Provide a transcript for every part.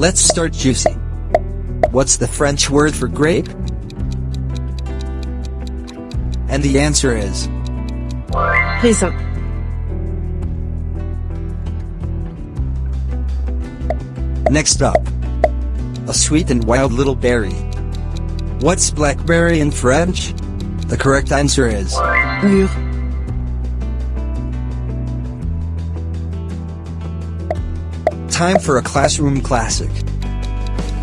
Let's start juicing. What's the French word for grape? And the answer is Raisin. next up. A sweet and wild little berry. What's blackberry in French? The correct answer is Mûr. time for a classroom classic.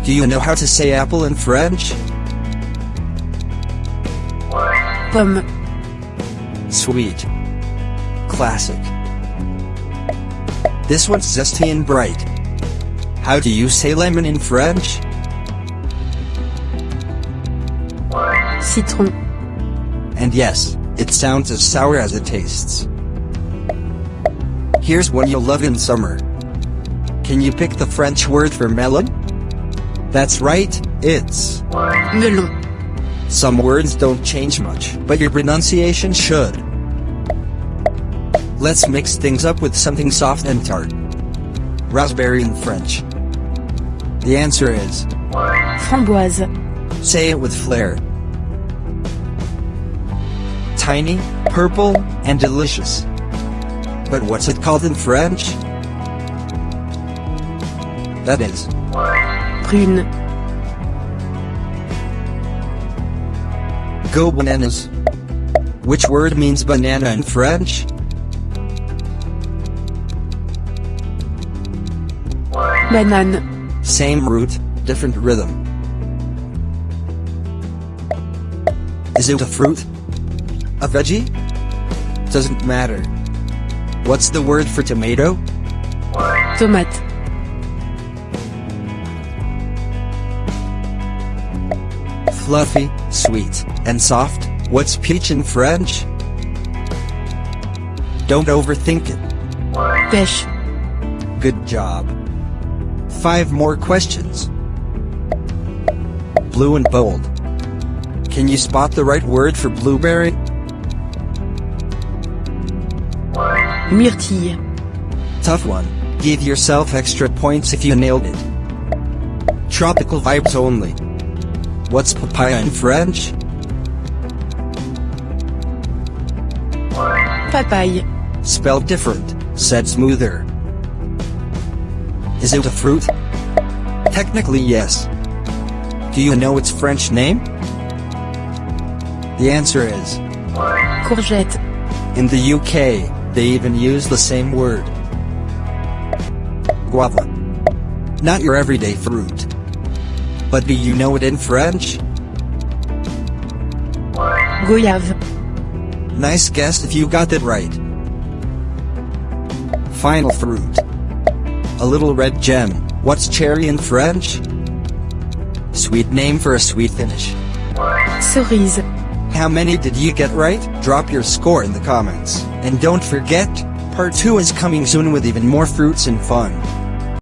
Do you know how to say apple in French? Pomme. Sweet. Classic. This one's zesty and bright. How do you say lemon in French? Citron. And yes, it sounds as sour as it tastes. Here's one you'll love in summer. Can you pick the French word for melon? That's right, it's Melon. some words don't change much, but your pronunciation should. Let's mix things up with something soft and tart. Raspberry in French. The answer is Framboise. say it with flair. Tiny, purple, and delicious. But what's it called in French? That is Prune. go bananas. Which word means banana in French? Banane. Same root, different rhythm. Is it a fruit? A veggie? Doesn't matter. What's the word for tomato? Tomate. Fluffy, sweet, and soft. What's peach in French? Don't overthink it. Pêche. Good job. 5 more questions. Blue and bold. Can you spot the right word for blueberry? Myrtille. Tough one. Give yourself extra points if you nailed it. Tropical vibes only. What's papaya in French? Papaye. Spelled different, said smoother. Is it a fruit? Technically yes. Do you know its French name? The answer is Courgette. in the UK, they even use the same word. Guava. Not your everyday fruit. But do you know it in French? Goyave. Nice guess if you got that right. Final fruit. A little red gem. What's cherry in French? Sweet name for a sweet finish. Cerise. How many did you get right? Drop your score in the comments. And don't forget, part 2 is coming soon with even more fruits and fun.